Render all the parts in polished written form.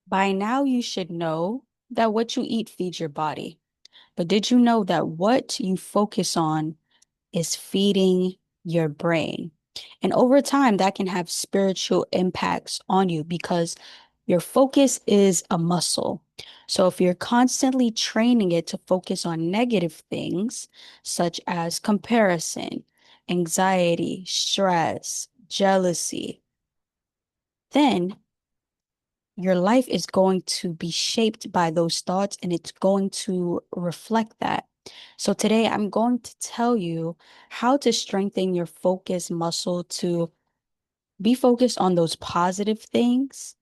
By now, you should know that what you eat feeds your body. But did you know that what you focus on is feeding your brain? And over time, that can have spiritual impacts on you because your focus is a muscle. So if you're constantly training it to focus on negative things, such as comparison, anxiety, stress, jealousy, then your life is going to be shaped by those thoughts and it's going to reflect that. So today I'm going to tell you how to strengthen your focus muscle to be focused on those positive things,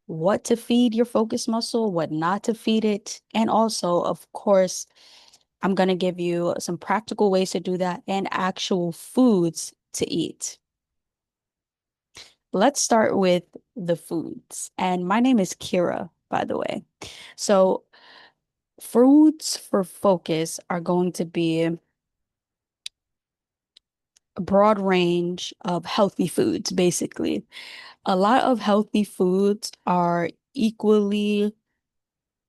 what to feed your focus muscle, what not to feed it, and also, of course, I'm going to give you some practical ways to do that and actual foods to eat. Let's start with the foods. And my name is Kira, by the way. So, foods for focus are going to be a broad range of healthy foods, basically. A lot of healthy foods are equally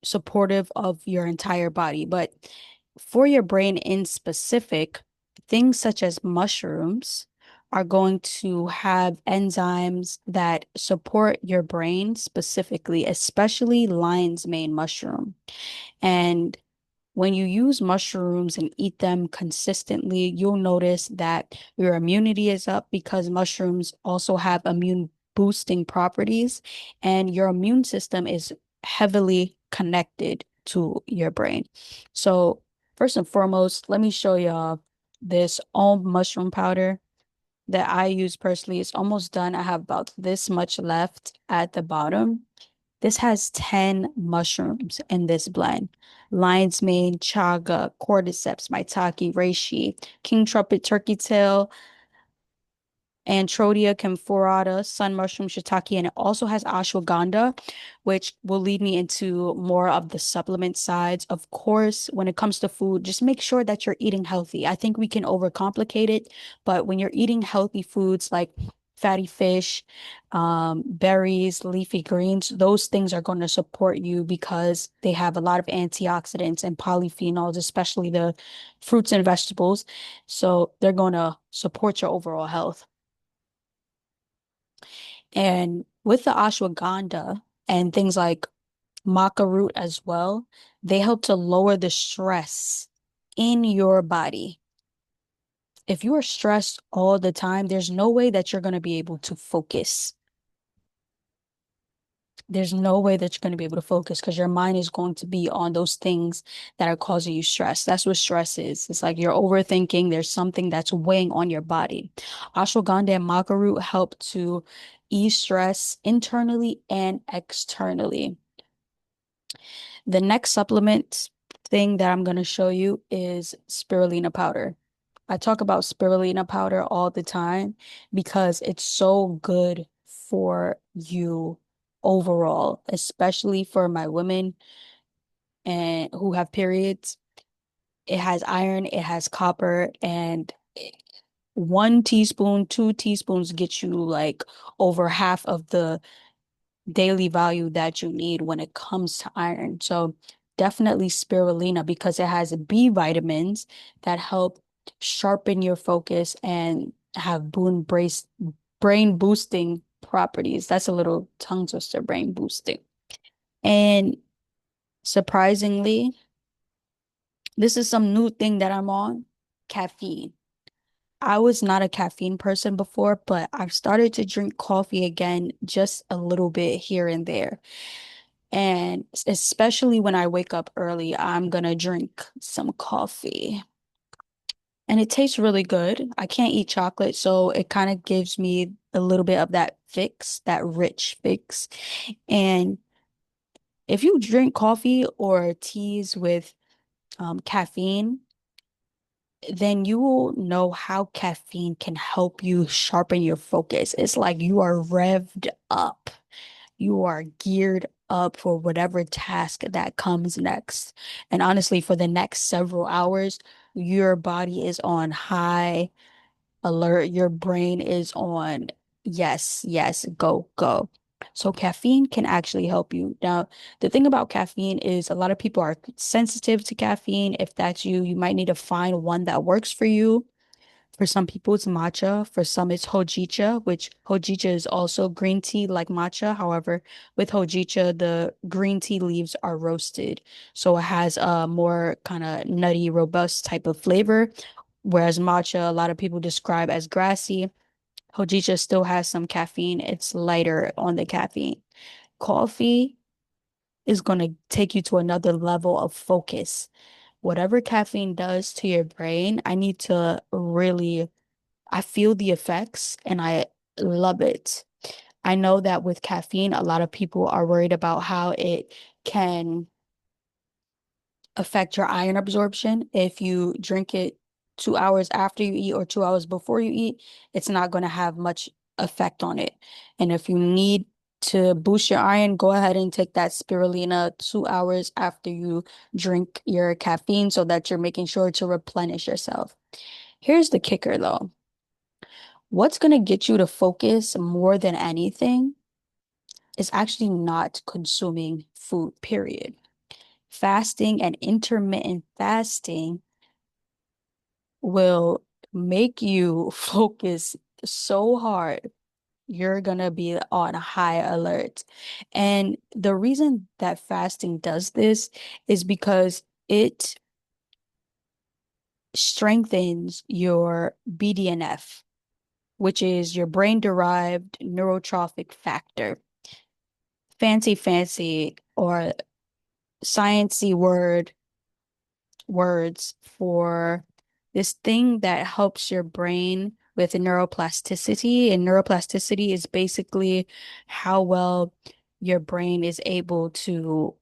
supportive of your entire body, but for your brain in specific, things such as mushrooms are going to have enzymes that support your brain specifically, especially lion's mane mushroom. And when you use mushrooms and eat them consistently, you'll notice that your immunity is up because mushrooms also have immune boosting properties, and your immune system is heavily connected to your brain. So, first and foremost, let me show y'all this almond mushroom powder that I use personally. It's almost done. I have about this much left at the bottom. This has 10 mushrooms in this blend. Lion's mane, chaga, cordyceps, maitake, reishi, king trumpet, turkey tail, Antrodia camphorata, sun mushroom, shiitake, and it also has ashwagandha, which will lead me into more of the supplement sides. Of course, when it comes to food, just make sure that you're eating healthy. I think we can overcomplicate it, but when you're eating healthy foods like fatty fish, berries, leafy greens, those things are going to support you because they have a lot of antioxidants and polyphenols, especially the fruits and vegetables. So they're going to support your overall health. And with the ashwagandha and things like maca root as well, they help to lower the stress in your body. If you are stressed all the time, there's no way that you're going to be able to focus. There's no way that you're going to be able to focus because your mind is going to be on those things that are causing you stress. That's what stress is. It's like you're overthinking. There's something that's weighing on your body. Ashwagandha and maca root help to ease stress internally and externally. The next supplement thing that I'm going to show you is spirulina powder. I talk about spirulina powder all the time because it's so good for you overall, especially for my women and who have periods. It has iron, it has copper, and 1 teaspoon, 2 teaspoons get you like over half of the daily value that you need when it comes to iron. So definitely spirulina because it has B vitamins that help sharpen your focus and have brain boosting properties. That's a little tongue twister, brain boosting. And surprisingly, this is some new thing that I'm on, caffeine. I was not a caffeine person before, but I've started to drink coffee again, just a little bit here and there. And especially when I wake up early, I'm gonna drink some coffee. And it tastes really good. I can't eat chocolate, so it kind of gives me a little bit of that fix, that rich fix. And if you drink coffee or teas with caffeine, then you will know how caffeine can help you sharpen your focus. It's like you are revved up. You are geared up for whatever task that comes next. And honestly, for the next several hours, your body is on high alert. Your brain is on yes, yes, go, go. So caffeine can actually help you. Now, the thing about caffeine is a lot of people are sensitive to caffeine. If that's you, you might need to find one that works for you. For some people, it's matcha. For some, it's hojicha, which hojicha is also green tea like matcha. However, with hojicha, the green tea leaves are roasted. So it has a more kind of nutty, robust type of flavor. Whereas matcha, a lot of people describe as grassy. Hojicha still has some caffeine. It's lighter on the caffeine. Coffee is going to take you to another level of focus. Whatever caffeine does to your brain, I need to really, I feel the effects and I love it. I know that with caffeine, a lot of people are worried about how it can affect your iron absorption. If you drink it 2 hours after you eat or 2 hours before you eat, it's not going to have much effect on it. And if you need to boost your iron, go ahead and take that spirulina 2 hours after you drink your caffeine so that you're making sure to replenish yourself. Here's the kicker though. What's going to get you to focus more than anything is actually not consuming food, period. Fasting and intermittent fasting will make you focus so hard. You're gonna be on high alert. And the reason that fasting does this is because it strengthens your BDNF, which is your brain-derived neurotrophic factor. Fancy or sciencey words for this thing that helps your brain with neuroplasticity. And neuroplasticity is basically how well your brain is able to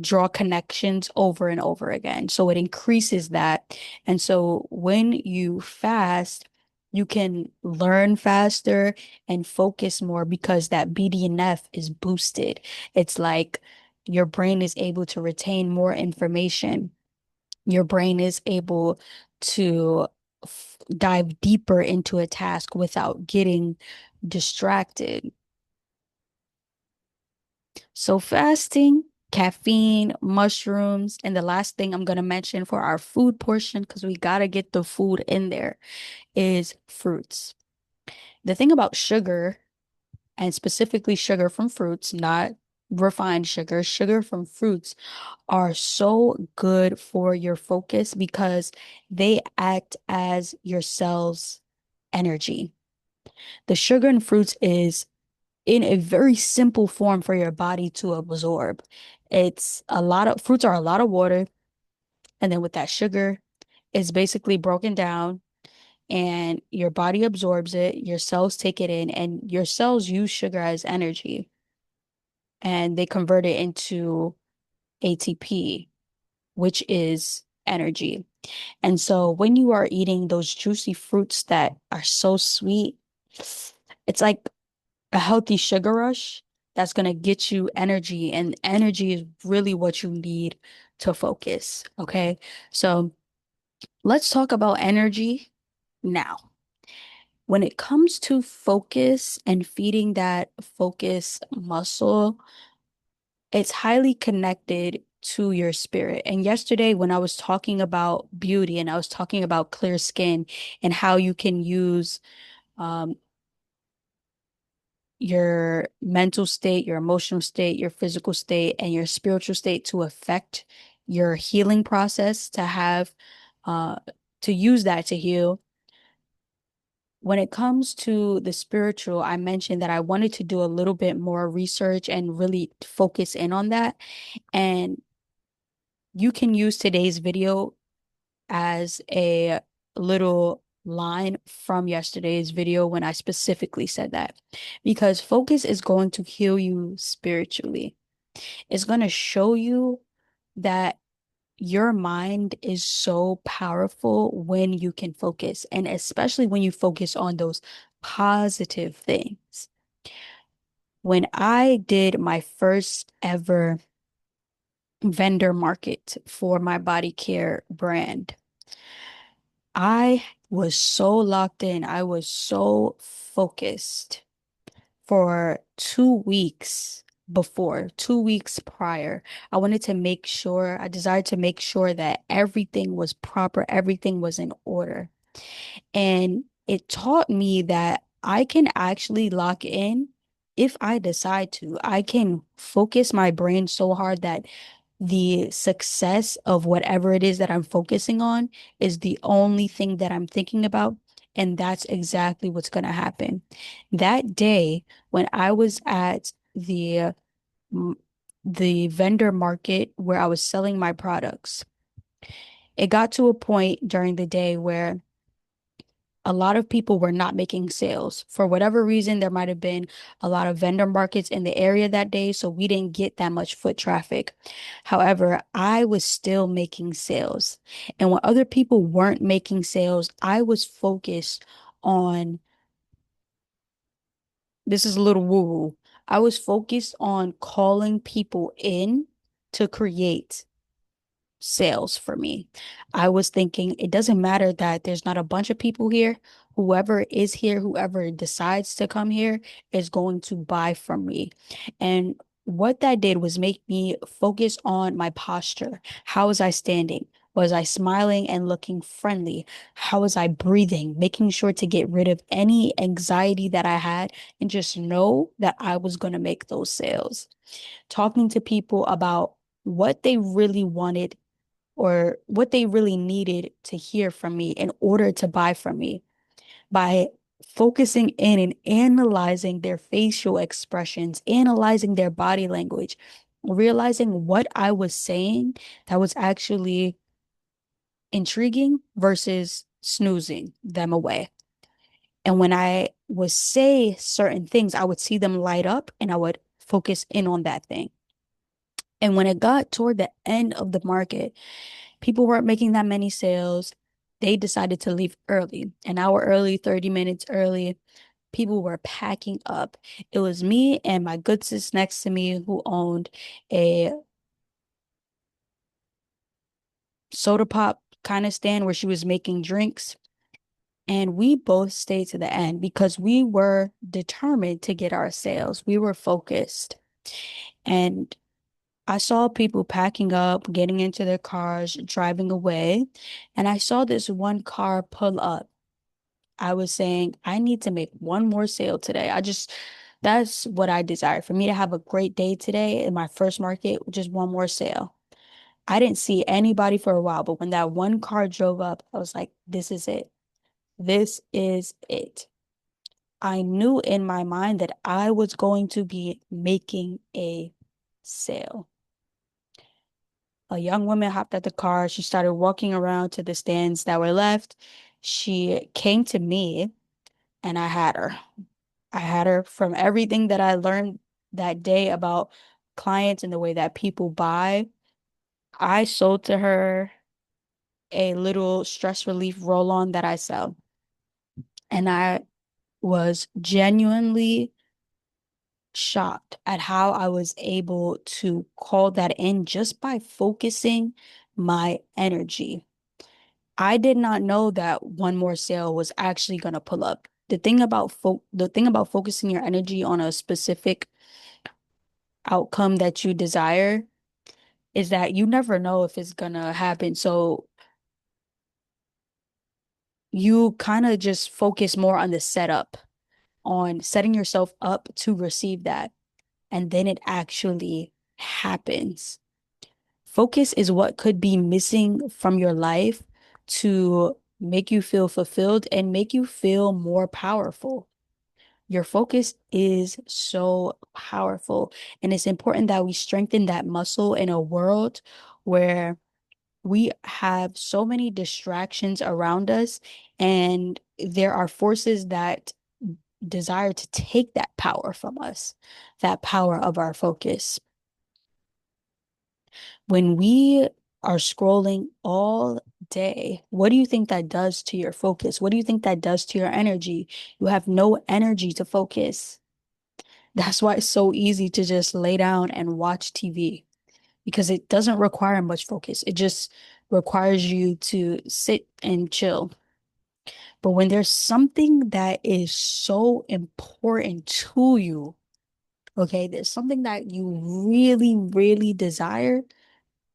draw connections over and over again. So it increases that. And so when you fast, you can learn faster and focus more because that BDNF is boosted. It's like your brain is able to retain more information. Your brain is able to dive deeper into a task without getting distracted. So fasting, caffeine, mushrooms, and the last thing I'm going to mention for our food portion, because we got to get the food in there, is fruits. The thing about sugar, and specifically sugar from fruits, not refined sugar, sugar from fruits are so good for your focus because they act as your cell's energy. The sugar in fruits is in a very simple form for your body to absorb. It's a lot of fruits are a lot of water, and then with that sugar, it's basically broken down and your body absorbs it, your cells take it in, and your cells use sugar as energy and they convert it into ATP, which is energy. And so when you are eating those juicy fruits that are so sweet, it's like a healthy sugar rush that's going to get you energy. And energy is really what you need to focus. Okay. So let's talk about energy now. When it comes to focus and feeding that focus muscle, it's highly connected to your spirit. And yesterday, when I was talking about beauty and I was talking about clear skin and how you can use um, your mental state, your emotional state, your physical state, and your spiritual state to affect your healing process, to have uh, to use that to heal. When it comes to the spiritual, I mentioned that I wanted to do a little bit more research and really focus in on that. And you can use today's video as a little line from yesterday's video when I specifically said that. Because focus is going to heal you spiritually. It's going to show you that your mind is so powerful when you can focus, and especially when you focus on those positive things. When I did my first ever vendor market for my body care brand, I was so locked in. I was so focused for 2 weeks before, 2 weeks prior. I desired to make sure that everything was proper, everything was in order. And it taught me that I can actually lock in if I decide to. I can focus my brain so hard that the success of whatever it is that I'm focusing on is the only thing that I'm thinking about. And that's exactly what's going to happen. That day, when I was at m- the vendor market where I was selling my products, it got to a point during the day where a lot of people were not making sales. For whatever reason, there might have been a lot of vendor markets in the area that day, so we didn't get that much foot traffic. However, I was still making sales. And when other people weren't making sales, I was focused on this is a little woo-woo. I was focused on calling people in to create sales for me. I was thinking it doesn't matter that there's not a bunch of people here. Whoever is here, whoever decides to come here is going to buy from me. And what that did was make me focus on my posture. How was I standing? Was I smiling and looking friendly? How was I breathing? Making sure to get rid of any anxiety that I had and just know that I was going to make those sales. Talking to people about what they really wanted or what they really needed to hear from me in order to buy from me by focusing in and analyzing their facial expressions, analyzing their body language, realizing what I was saying that was actually intriguing versus snoozing them away. And when I would say certain things, I would see them light up and I would focus in on that thing. And when it got toward the end of the market, people weren't making that many sales. They decided to leave early, an hour early, 30 minutes early. People were packing up. It was me and my good sis next to me who owned a soda pop kind of stand where she was making drinks. And we both stayed to the end because we were determined to get our sales. We were focused. And I saw people packing up, getting into their cars, driving away. And I saw this one car pull up. I was saying, I need to make one more sale today. That's what I desire for me to have a great day today in my first market, just one more sale. I didn't see anybody for a while, but when that one car drove up, I was like, this is it. This is it. I knew in my mind that I was going to be making a sale. A young woman hopped out the car. She started walking around to the stands that were left. She came to me and I had her. I had her from everything that I learned that day about clients and the way that people buy. I sold to her a little stress relief roll-on that I sell. And I was genuinely shocked at how I was able to call that in just by focusing my energy. I did not know that one more sale was actually going to pull up. The thing about focusing your energy on a specific outcome that you desire is that you never know if it's gonna happen. So you kind of just focus more on the setup, on setting yourself up to receive that, and then it actually happens. Focus is what could be missing from your life to make you feel fulfilled and make you feel more powerful. Your focus is so powerful, and it's important that we strengthen that muscle in a world where we have so many distractions around us, and there are forces that desire to take that power from us, that power of our focus. When we are scrolling all day, what do you think that does to your focus? What do you think that does to your energy? You have no energy to focus. That's why it's so easy to just lay down and watch TV because it doesn't require much focus. It just requires you to sit and chill. But when there's something that is so important to you, okay, there's something that you really, really desire,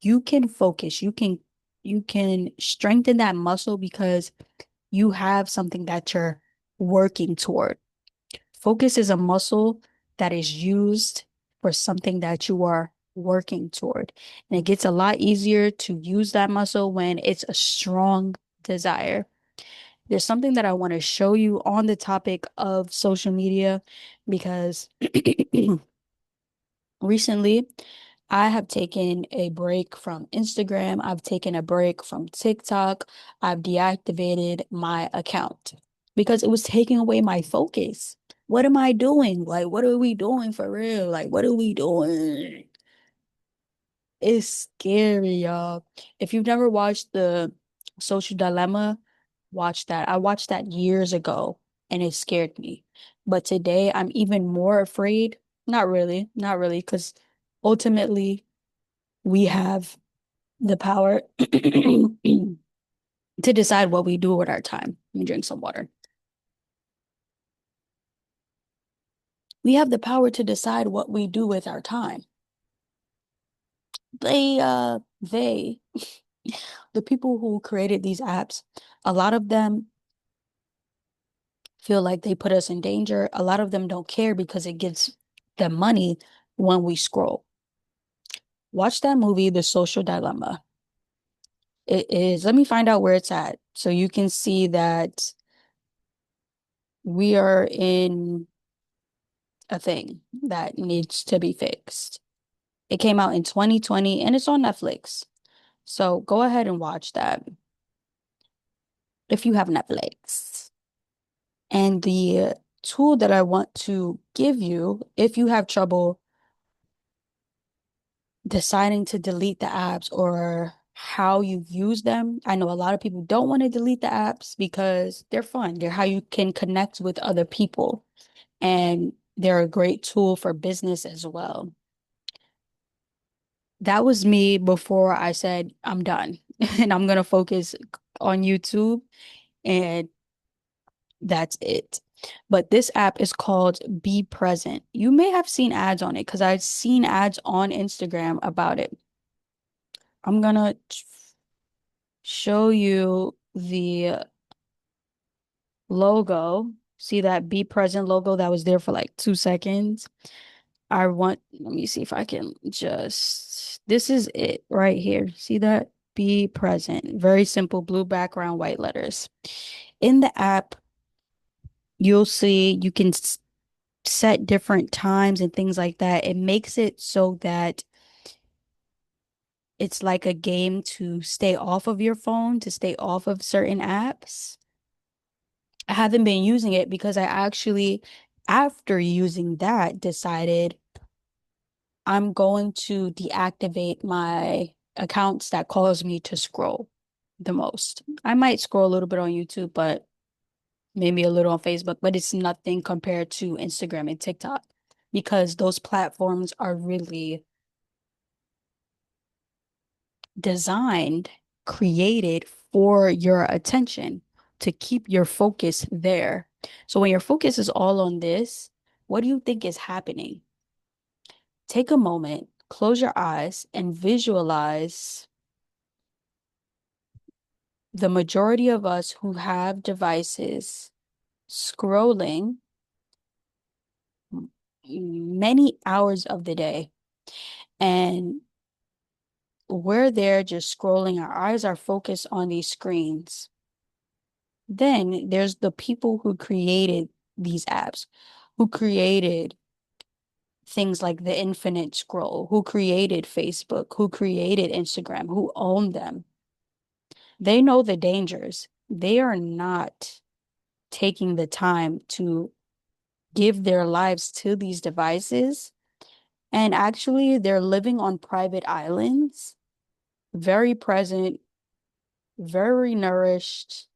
you can focus. You can strengthen that muscle because you have something that you're working toward. Focus is a muscle that is used for something that you are working toward. And it gets a lot easier to use that muscle when it's a strong desire. There's something that I want to show you on the topic of social media because recently I have taken a break from Instagram. I've taken a break from TikTok. I've deactivated my account because it was taking away my focus. What am I doing? Like, what are we doing for real? Like, what are we doing? It's scary, y'all. If you've never watched the Social Dilemma, watch that. I watched that years ago and it scared me. But today I'm even more afraid. Not really, because ultimately we have the power to decide what we do with our time. Let me drink some water. We have the power to decide what we do with our time. They, the people who created these apps, a lot of them feel like they put us in danger. A lot of them don't care because it gets them money when we scroll. Watch that movie, The Social Dilemma. It is, let me find out where it's at so you can see that we are in a thing that needs to be fixed. It came out in 2020 and it's on Netflix. So go ahead and watch that if you have Netflix. And the tool that I want to give you, if you have trouble deciding to delete the apps or how you use them. I know a lot of people don't want to delete the apps because they're fun. They're how you can connect with other people, and they're a great tool for business as well. That was me before I said I'm done and I'm gonna focus on YouTube, and that's it. But this app is called Be Present. You may have seen ads on it because I've seen ads on Instagram about it. I'm gonna show you the logo. See that Be Present logo that was there for like 2 seconds? Let me see if I can this is it right here. See that? Be Present. Very simple blue background, white letters. In the app, you'll see you can set different times and things like that. It makes it so that it's like a game to stay off of your phone, to stay off of certain apps. I haven't been using it because I actually, after using that, decided I'm going to deactivate my accounts that cause me to scroll the most. I might scroll a little bit on YouTube, but maybe a little on Facebook, but it's nothing compared to Instagram and TikTok because those platforms are really designed, created for your attention to keep your focus there. So when your focus is all on this, what do you think is happening? Take a moment, close your eyes, and visualize the majority of us who have devices scrolling many hours of the day. And we're there just scrolling, our eyes are focused on these screens. Then there's the people who created these apps, who created things like the infinite scroll, who created Facebook, who created Instagram, who own them. They know the dangers. They are not taking the time to give their lives to these devices. And actually, they're living on private islands, very present, very nourished,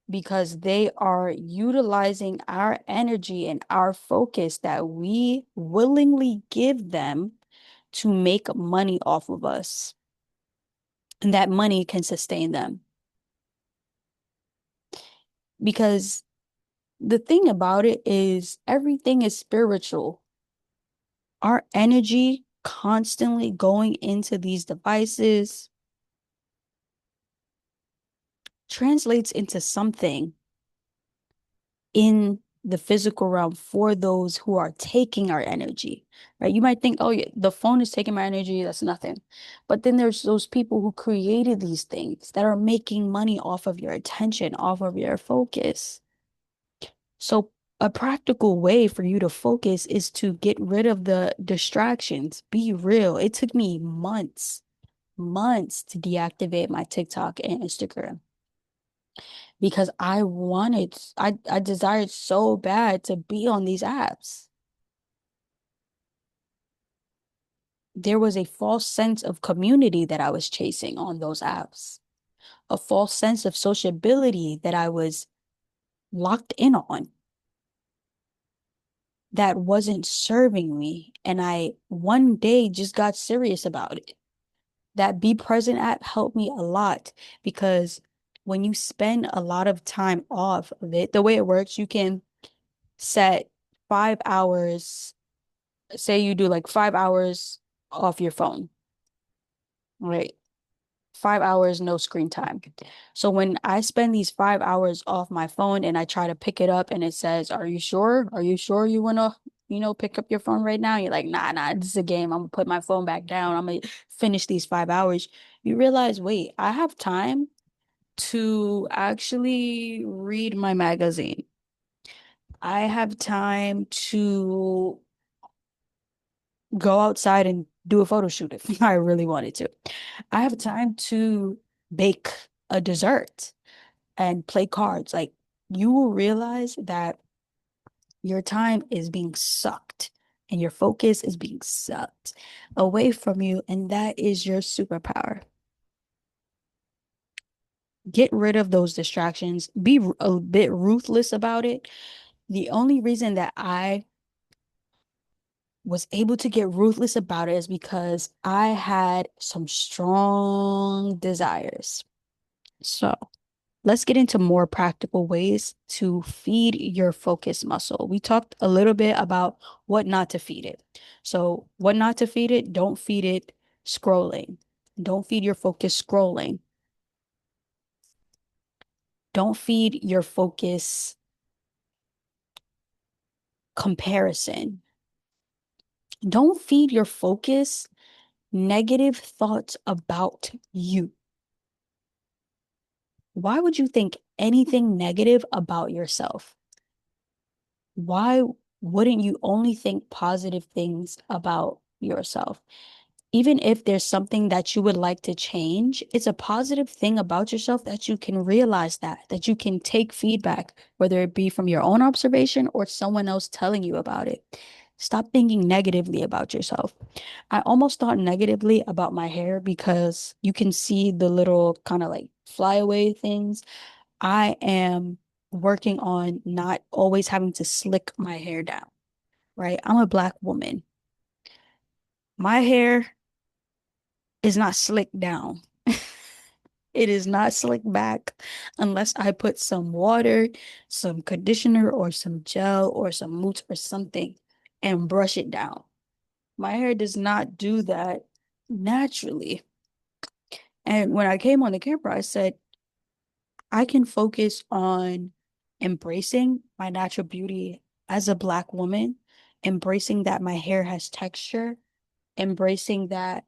because they are utilizing our energy and our focus that we willingly give them to make money off of us. And that money can sustain them. Because the thing about it is everything is spiritual. Our energy constantly going into these devices translates into something in the physical realm for those who are taking our energy, right? You might think, oh, yeah, the phone is taking my energy, that's nothing. But then there's those people who created these things that are making money off of your attention, off of your focus. So, a practical way for you to focus is to get rid of the distractions. Be real. It took me months to deactivate my TikTok and Instagram because I desired so bad to be on these apps. There was a false sense of community that I was chasing on those apps, a false sense of sociability that I was locked in on that wasn't serving me. And I one day just got serious about it. That Be Present app helped me a lot because when you spend a lot of time off of it, the way it works, you can set 5 hours, say you do like 5 hours off your phone, right? 5 hours, no screen time. So when I spend these 5 hours off my phone and I try to pick it up and it says, are you sure? Are you sure you want to, pick up your phone right now? You're like, nah, this is a game. I'm gonna put my phone back down. I'm gonna finish these 5 hours. You realize, wait, I have time to actually read my magazine. I have time to go outside and do a photo shoot if I really wanted to. I have time to bake a dessert and play cards. Like you will realize that your time is being sucked and your focus is being sucked away from you. And that is your superpower. Get rid of those distractions. Be a bit ruthless about it. The only reason that I was able to get ruthless about it is because I had some strong desires. So let's get into more practical ways to feed your focus muscle. We talked a little bit about what not to feed it. So, what not to feed it, don't feed it scrolling. Don't feed your focus scrolling. Don't feed your focus comparison. Don't feed your focus negative thoughts about you. Why would you think anything negative about yourself? Why wouldn't you only think positive things about yourself? Even if there's something that you would like to change, it's a positive thing about yourself that you can realize that you can take feedback, whether it be from your own observation or someone else telling you about it. Stop thinking negatively about yourself. I almost thought negatively about my hair because you can see the little kind of like flyaway things. I am working on not always having to slick my hair down, right? I'm a Black woman. My hair is not slicked down. It is not slicked back unless I put some water, some conditioner, or some gel, or some mousse or something and brush it down. My hair does not do that naturally. And when I came on the camera, I said, I can focus on embracing my natural beauty as a Black woman, embracing that my hair has texture, embracing that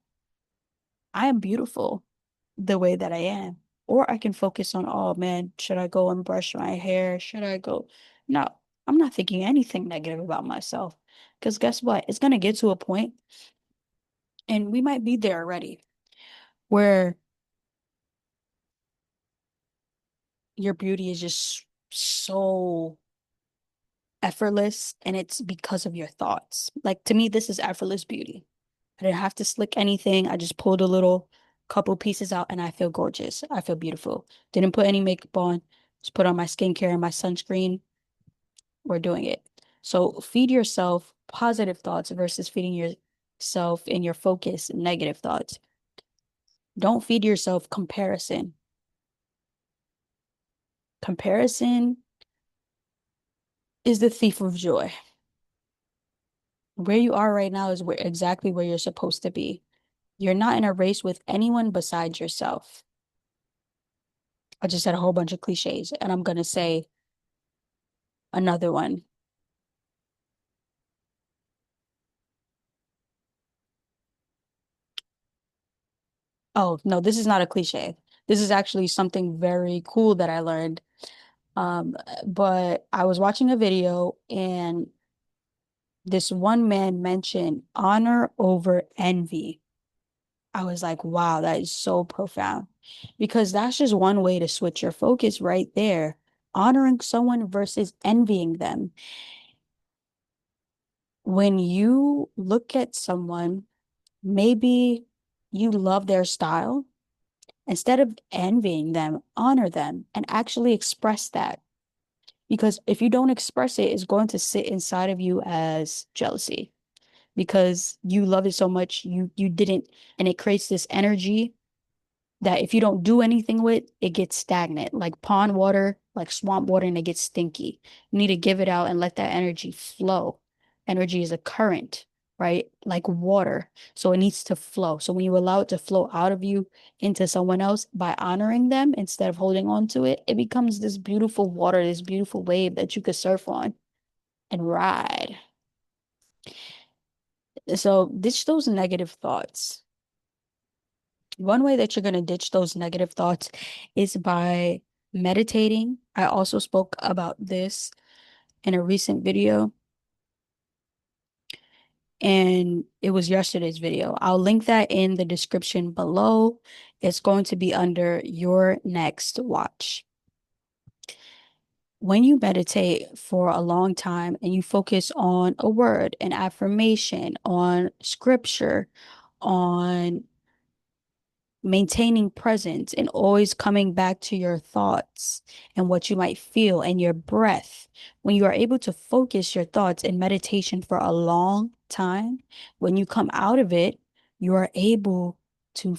I am beautiful the way that I am. Or I can focus on, oh man, should I go and brush my hair? Should I go? No, I'm not thinking anything negative about myself. Because guess what? It's going to get to a point, and we might be there already, where your beauty is just so effortless and it's because of your thoughts. Like to me, this is effortless beauty. I didn't have to slick anything. I just pulled a little couple pieces out and I feel gorgeous. I feel beautiful. Didn't put any makeup on. Just put on my skincare and my sunscreen. We're doing it. So feed yourself positive thoughts versus feeding yourself in your focus negative thoughts. Don't feed yourself comparison. Comparison is the thief of joy. Where you are right now is exactly where you're supposed to be. You're not in a race with anyone besides yourself. I just said a whole bunch of cliches, and I'm going to say another one. Oh, no, this is not a cliche. This is actually something very cool that I learned. Um, but I was watching a video and this one man mentioned honor over envy. I was like, wow, that is so profound because that's just one way to switch your focus right there. Honoring someone versus envying them. When you look at someone, maybe you love their style. Instead of envying them, honor them and actually express that. Because if you don't express it, it's going to sit inside of you as jealousy because you love it so much you didn't, and it creates this energy that if you don't do anything with, it gets stagnant, like pond water, like swamp water, and it gets stinky. You need to give it out and let that energy flow. Energy is a current, right? Like water. So it needs to flow. So when you allow it to flow out of you into someone else by honoring them instead of holding on to it, it becomes this beautiful water, this beautiful wave that you could surf on and ride. So ditch those negative thoughts. One way that you're going to ditch those negative thoughts is by meditating. I also spoke about this in a recent video, and it was yesterday's video. I'll link that in the description below. It's going to be under your next watch. When you meditate for a long time and you focus on a word, an affirmation, on scripture, on maintaining presence and always coming back to your thoughts and what you might feel and your breath. When you are able to focus your thoughts in meditation for a long time, when you come out of it, you are able to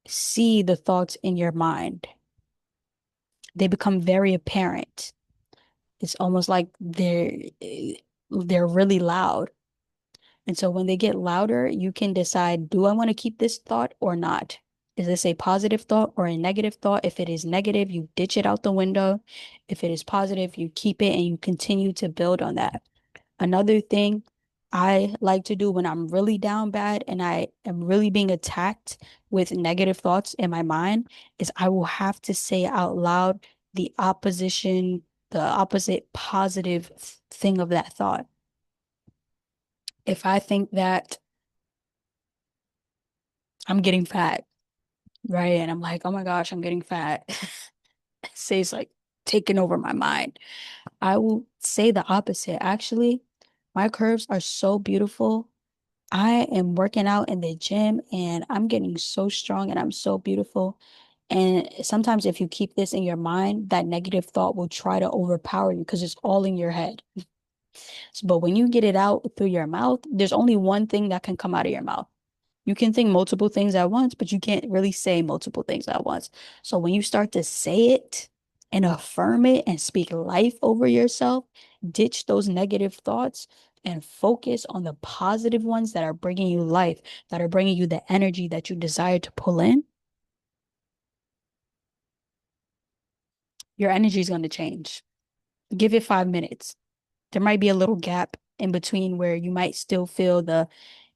see the thoughts in your mind. They become very apparent. It's almost like they're really loud. And so when they get louder, you can decide, do I want to keep this thought or not? Is this a positive thought or a negative thought? If it is negative, you ditch it out the window. If it is positive, you keep it and you continue to build on that. Another thing I like to do when I'm really down bad and I am really being attacked with negative thoughts in my mind is I will have to say out loud the opposite positive thing of that thought. If I think that I'm getting fat, right? And I'm like, oh my gosh, I'm getting fat. Say it's like taking over my mind. I will say the opposite. Actually, my curves are so beautiful. I am working out in the gym and I'm getting so strong and I'm so beautiful. And sometimes if you keep this in your mind, that negative thought will try to overpower you because it's all in your head. But when you get it out through your mouth, there's only one thing that can come out of your mouth. You can think multiple things at once, but you can't really say multiple things at once. So when you start to say it and affirm it and speak life over yourself, ditch those negative thoughts and focus on the positive ones that are bringing you life, that are bringing you the energy that you desire to pull in, your energy is going to change. Give it 5 minutes. There might be a little gap in between where you might still feel the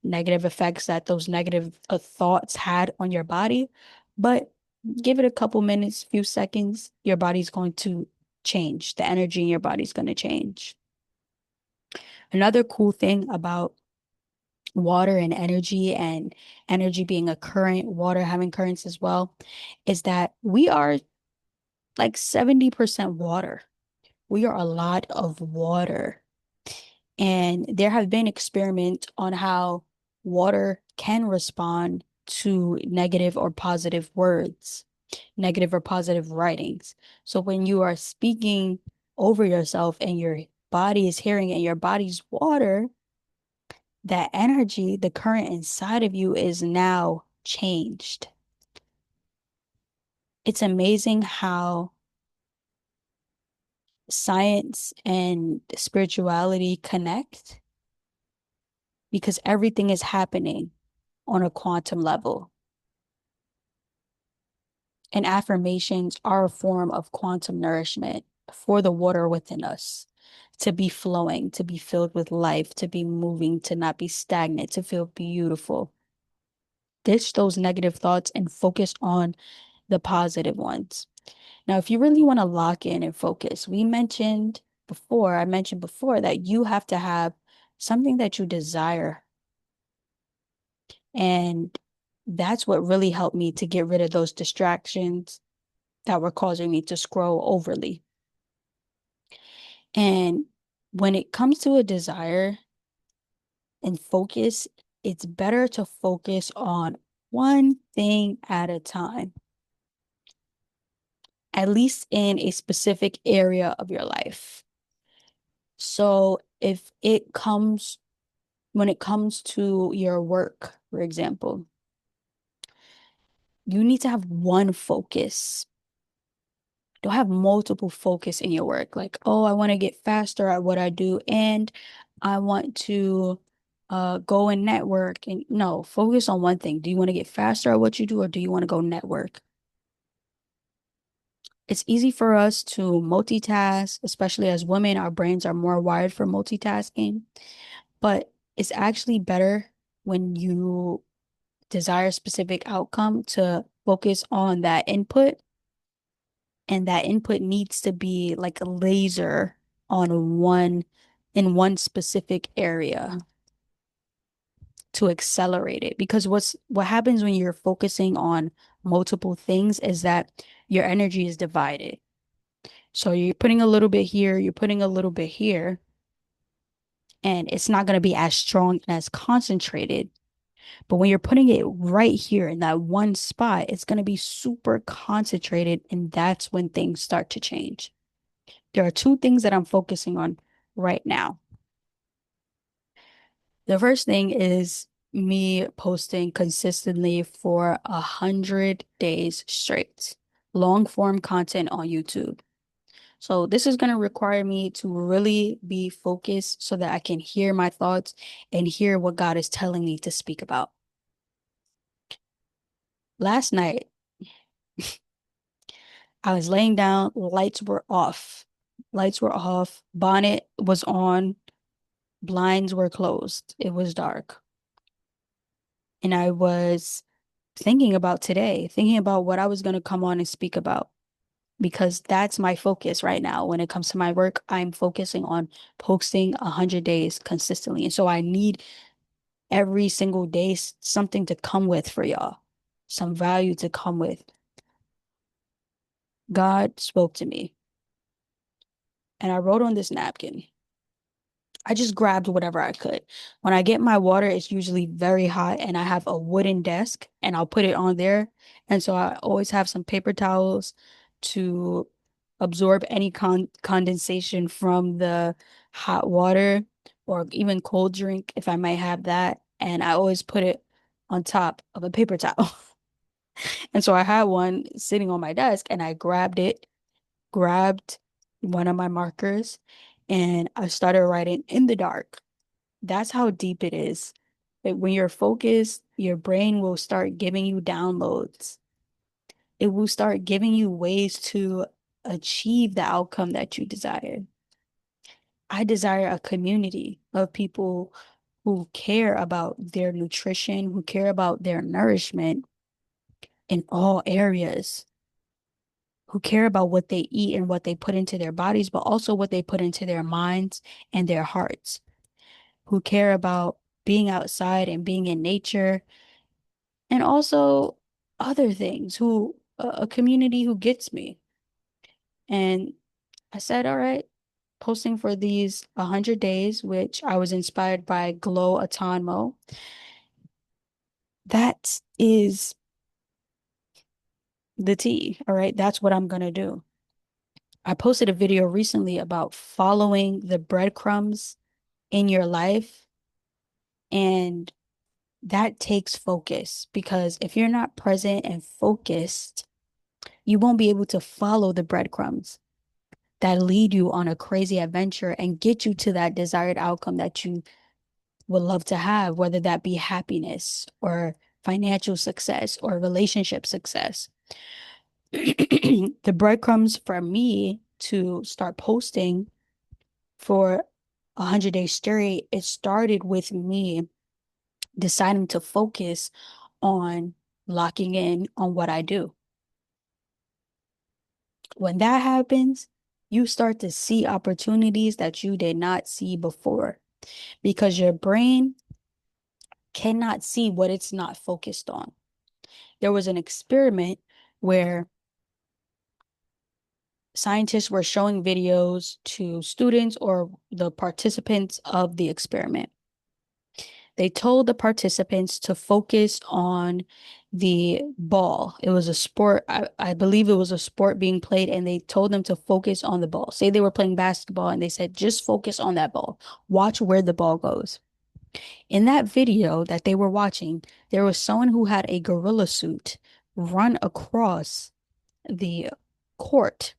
negative effects that those negative thoughts had on your body, but give it a couple minutes, few seconds, your body's going to change. The energy in your body's going to change. Another cool thing about water and energy being a current, water having currents as well, is that we are like 70% water. We are a lot of water. And there have been experiments on how water can respond to negative or positive words, negative or positive writings. So when you are speaking over yourself and your body is hearing it, and your body's water, that energy, the current inside of you is now changed. It's amazing how science and spirituality connect because everything is happening on a quantum level. And affirmations are a form of quantum nourishment for the water within us to be flowing, to be filled with life, to be moving, to not be stagnant, to feel beautiful. Ditch those negative thoughts and focus on the positive ones. Now, if you really want to lock in and focus, I mentioned before that you have to have something that you desire. And that's what really helped me to get rid of those distractions that were causing me to scroll overly. And when it comes to a desire and focus, it's better to focus on one thing at a time, at least in a specific area of your life. So when it comes to your work, for example, you need to have one focus. Don't have multiple focus in your work. Like, oh, I want to get faster at what I do and I want to go and network. And no, focus on one thing. Do you want to get faster at what you do or do you want to go network? It's easy for us to multitask, especially as women, our brains are more wired for multitasking, but it's actually better when you desire a specific outcome to focus on that input, and that input needs to be like a laser on one specific area to accelerate it. Because what happens when you're focusing on multiple things is that your energy is divided. So you're putting a little bit here, you're putting a little bit here, and it's not going to be as strong and as concentrated. But when you're putting it right here in that one spot, it's going to be super concentrated, and that's when things start to change. There are two things that I'm focusing on right now. The first thing is me posting consistently for 100 days straight, long form content on YouTube. So this is going to require me to really be focused so that I can hear my thoughts and hear what God is telling me to speak about. Last night, I was laying down, lights were off. Lights were off, bonnet was on, blinds were closed. It was dark. And I was thinking about today, thinking about what I was going to come on and speak about, because that's my focus right now. When it comes to my work, I'm focusing on posting 100 days consistently. And so I need every single day something to come with for y'all, some value to come with. God spoke to me and I wrote on this napkin. I just grabbed whatever I could. When I get my water, it's usually very hot and I have a wooden desk and I'll put it on there. And so I always have some paper towels to absorb any condensation from the hot water or even cold drink if I might have that. And I always put it on top of a paper towel. And so I had one sitting on my desk and I grabbed one of my markers, and I started writing in the dark. That's how deep it is. Like when you're focused, your brain will start giving you downloads. It will start giving you ways to achieve the outcome that you desire. I desire a community of people who care about their nutrition, who care about their nourishment in all areas, who care about what they eat and what they put into their bodies, but also what they put into their minds and their hearts, who care about being outside and being in nature, and also other things, a community who gets me. And I said, all right, posting for these 100 days, which I was inspired by Glow Atonmo. That is the tea. All right. That's what I'm going to do. I posted a video recently about following the breadcrumbs in your life. And that takes focus because if you're not present and focused, you won't be able to follow the breadcrumbs that lead you on a crazy adventure and get you to that desired outcome that you would love to have, whether that be happiness or financial success or relationship success. The breadcrumbs for me to start posting for 100 days straight, it started with me deciding to focus on locking in on what I do. When that happens, you start to see opportunities that you did not see before because your brain cannot see what it's not focused on. There was an experiment where scientists were showing videos to students or the participants of the experiment. They told the participants to focus on the ball. It was a sport, I believe it was a sport being played, and they told them to focus on the ball. Say they were playing basketball and they said, just focus on that ball. Watch where the ball goes. In that video that they were watching, there was someone who had a gorilla suit run across the court.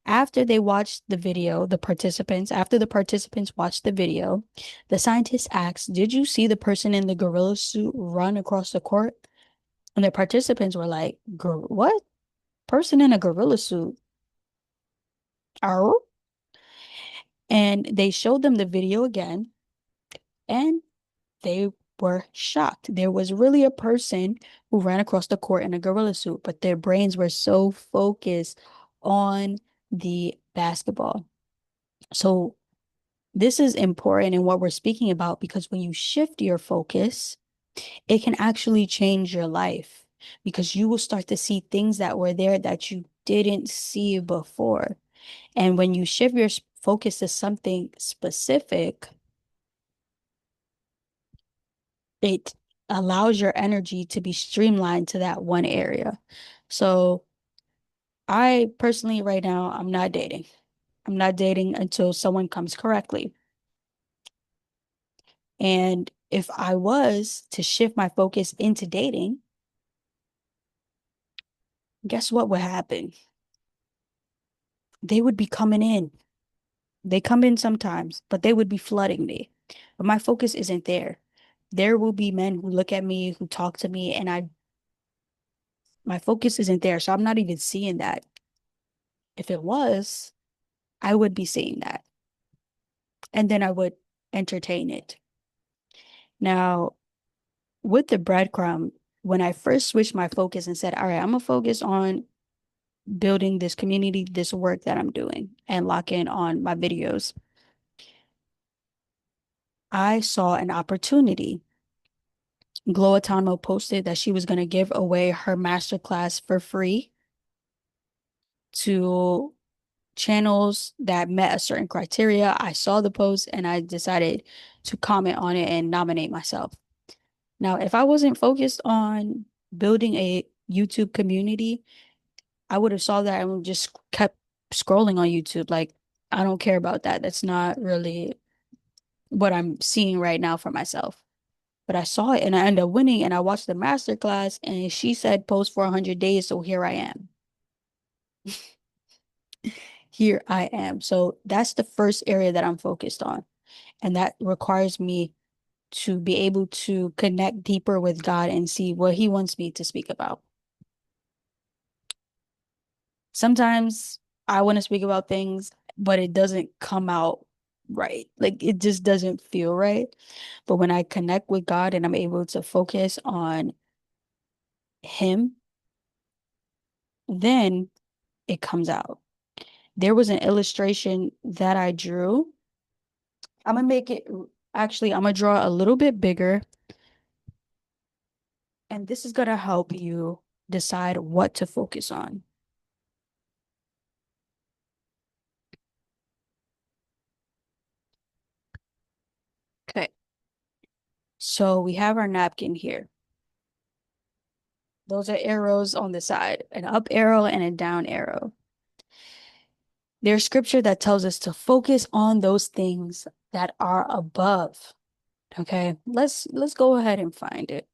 After they watched the video, after the participants watched the video, the scientists asked, did you see the person in the gorilla suit run across the court? And the participants were like, what? Person in a gorilla suit? Oh. And they showed them the video again, and they were shocked. There was really a person who ran across the court in a gorilla suit, but their brains were so focused on the basketball. So this is important in what we're speaking about because when you shift your focus, it can actually change your life because you will start to see things that were there that you didn't see before. And when you shift your focus to something specific, it allows your energy to be streamlined to that one area. So I personally, right now, I'm not dating. I'm not dating until someone comes correctly. And if I was to shift my focus into dating, guess what would happen? They would be coming in. They come in sometimes, but they would be flooding me. But my focus isn't there. There will be men who look at me, who talk to me, and my focus isn't there. So I'm not even seeing that. If it was, I would be seeing that. And then I would entertain it. Now, with the breadcrumb, when I first switched my focus and said, all right, I'm gonna focus on building this community, this work that I'm doing, and lock in on my videos, I saw an opportunity. Glow posted that she was going to give away her masterclass for free to channels that met a certain criteria. I saw the post and I decided to comment on it and nominate myself. Now, if I wasn't focused on building a YouTube community, I would have saw that and just kept scrolling on YouTube. Like, I don't care about that. That's not really what I'm seeing right now for myself. But I saw it and I ended up winning and I watched the master class and she said post for 100 days. So here I am. Here I am. So that's the first area that I'm focused on. And that requires me to be able to connect deeper with God and see what He wants me to speak about. Sometimes I want to speak about things, but it doesn't come out right. Like it just doesn't feel right. But when I connect with God and I'm able to focus on Him, then it comes out. There was an illustration that I drew. I'm gonna make it, actually, I'm gonna draw a little bit bigger, and this is gonna help you decide what to focus on. Okay, so we have our napkin here. Those are arrows on the side, an up arrow and a down arrow. There's scripture that tells us to focus on those things that are above. Okay, let's go ahead and find it.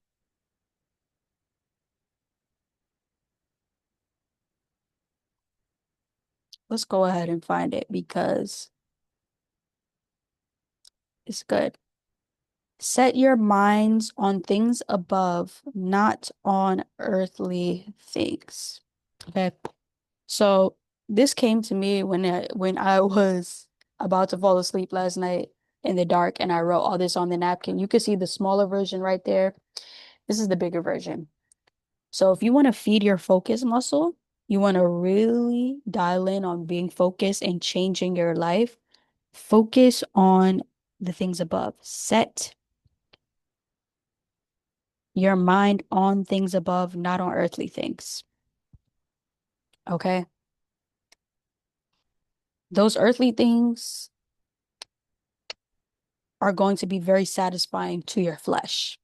Let's go ahead and find it because it's good. Set your minds on things above, not on earthly things. Okay. So this came to me when I was about to fall asleep last night in the dark and I wrote all this on the napkin. You can see the smaller version right there. This is the bigger version. So if you want to feed your focus muscle, you want to really dial in on being focused and changing your life, focus on the things above. Set your mind on things above, not on earthly things. Okay? Those earthly things are going to be very satisfying to your flesh.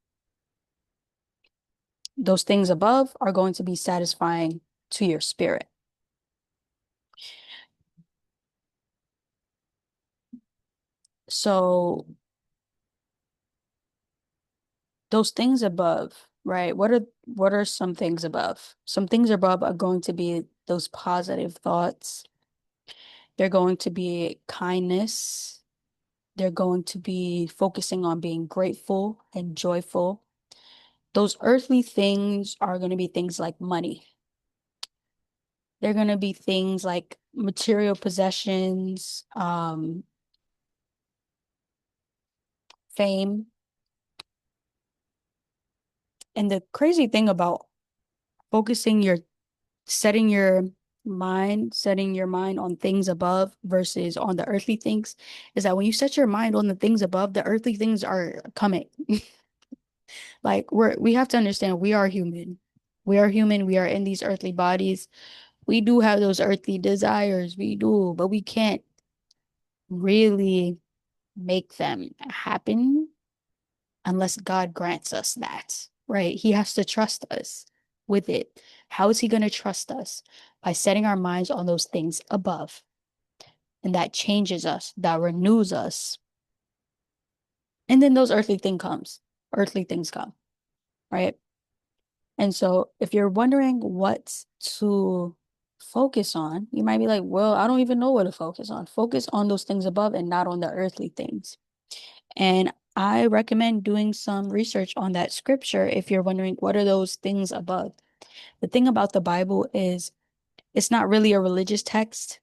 Those things above are going to be satisfying to your spirit. So those things above, right? What are some things above? Some things above are going to be those positive thoughts. They're going to be kindness. They're going to be focusing on being grateful and joyful. Those earthly things are going to be things like money. They're going to be things like material possessions, fame. And the crazy thing about focusing your setting your setting your mind on things above versus on the earthly things is that when you set your mind on the things above, the earthly things are coming. Like we have to understand we are human. We are human. We are in these earthly bodies. We do have those earthly desires. We do, but we can't really make them happen unless God grants us that, right? He has to trust us with it. How is he going to trust us? By setting our minds on those things above. And that changes us, that renews us. And then those earthly things come, right? And so if you're wondering what to focus on, you might be like, well, I don't even know what to focus on. Focus on those things above and not on the earthly things. And I recommend doing some research on that scripture if you're wondering what are those things above. The thing about the Bible is it's not really a religious text,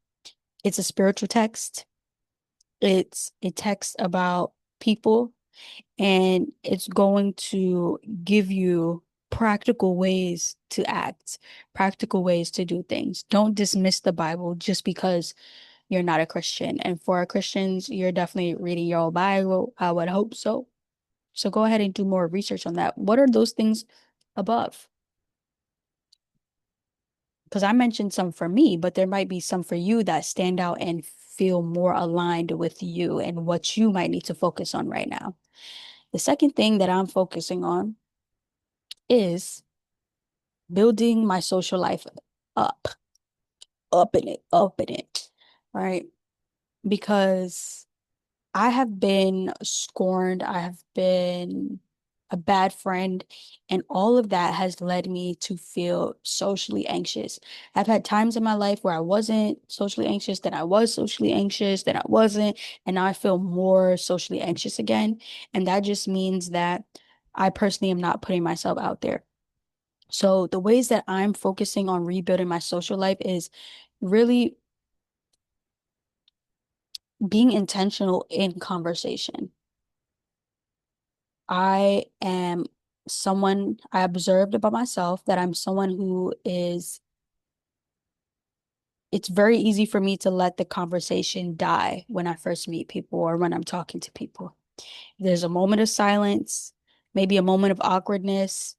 it's a spiritual text. It's a text about people, and it's going to give you practical ways to act, practical ways to do things. Don't dismiss the Bible just because you're not a Christian. And for our Christians, you're definitely reading your Bible. I would hope so. So go ahead and do more research on that. What are those things above? Because I mentioned some for me, but there might be some for you that stand out and feel more aligned with you and what you might need to focus on right now. The second thing that I'm focusing on is building my social life up, up in it, right? Because I have been scorned, I have been a bad friend, and all of that has led me to feel socially anxious. I've had times in my life where I wasn't socially anxious, then I was socially anxious, then I wasn't, and now I feel more socially anxious again. And that just means that I personally am not putting myself out there. So the ways that I'm focusing on rebuilding my social life is really being intentional in conversation. I observed about myself that I'm someone who is, it's very easy for me to let the conversation die when I first meet people or when I'm talking to people. There's a moment of silence, maybe a moment of awkwardness.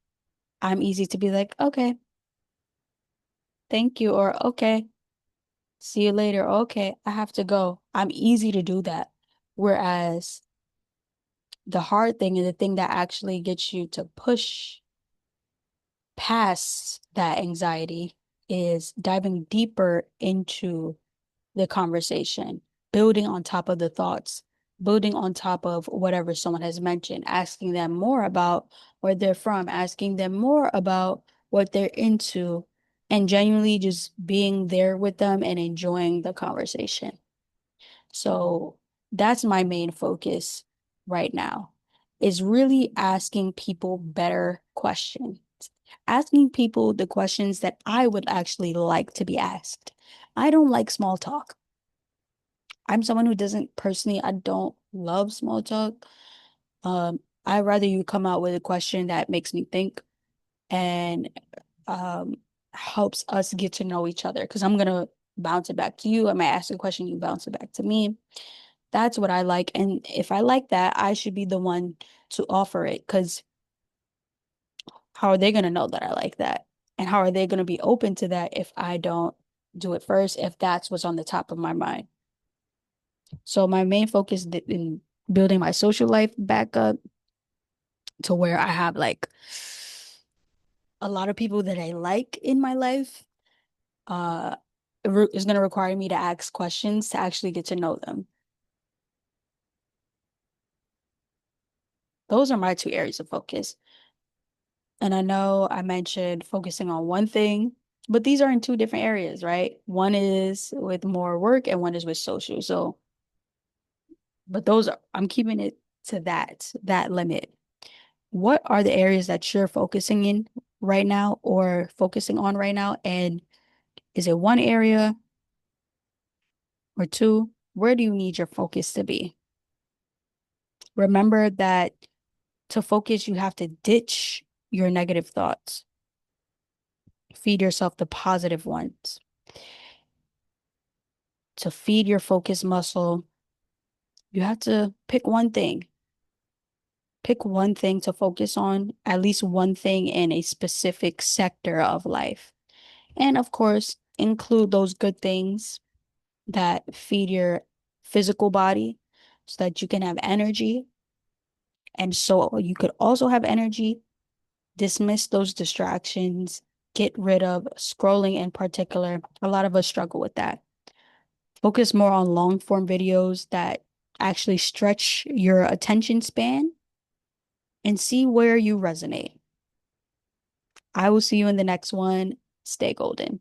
I'm easy to be like, okay, thank you, or okay, see you later. Okay, I have to go. I'm easy to do that. Whereas the hard thing and the thing that actually gets you to push past that anxiety is diving deeper into the conversation, building on top of the thoughts, building on top of whatever someone has mentioned, asking them more about where they're from, asking them more about what they're into, and genuinely just being there with them and enjoying the conversation. So that's my main focus right now, is really asking people better questions, asking people the questions that I would actually like to be asked. I don't like small talk. I'm someone who doesn't personally, I don't love small talk. I'd rather you come out with a question that makes me think and um helps us get to know each other. Because I'm gonna bounce it back to you. I might ask a question, you bounce it back to me. That's what I like. And if I like that, I should be the one to offer it. Because how are they gonna know that I like that? And how are they gonna be open to that if I don't do it first, if that's what's on the top of my mind? So my main focus in building my social life back up to where I have like a lot of people that I like in my life, uh, is going to require me to ask questions to actually get to know them. Those are my two areas of focus. And I know I mentioned focusing on one thing, but these are in two different areas, right? One is with more work and one is with social. So, but I'm keeping it to that limit. What are the areas that you're focusing in right now or focusing on right now? And is it one area or two? Where do you need your focus to be? Remember that to focus, you have to ditch your negative thoughts. Feed yourself the positive ones. To feed your focus muscle, you have to pick one thing. Pick one thing to focus on, at least one thing in a specific sector of life. And of course, include those good things that feed your physical body so that you can have energy. And so you could also have energy. Dismiss those distractions, get rid of scrolling in particular. A lot of us struggle with that. Focus more on long form videos that actually stretch your attention span and see where you resonate. I will see you in the next one. Stay golden.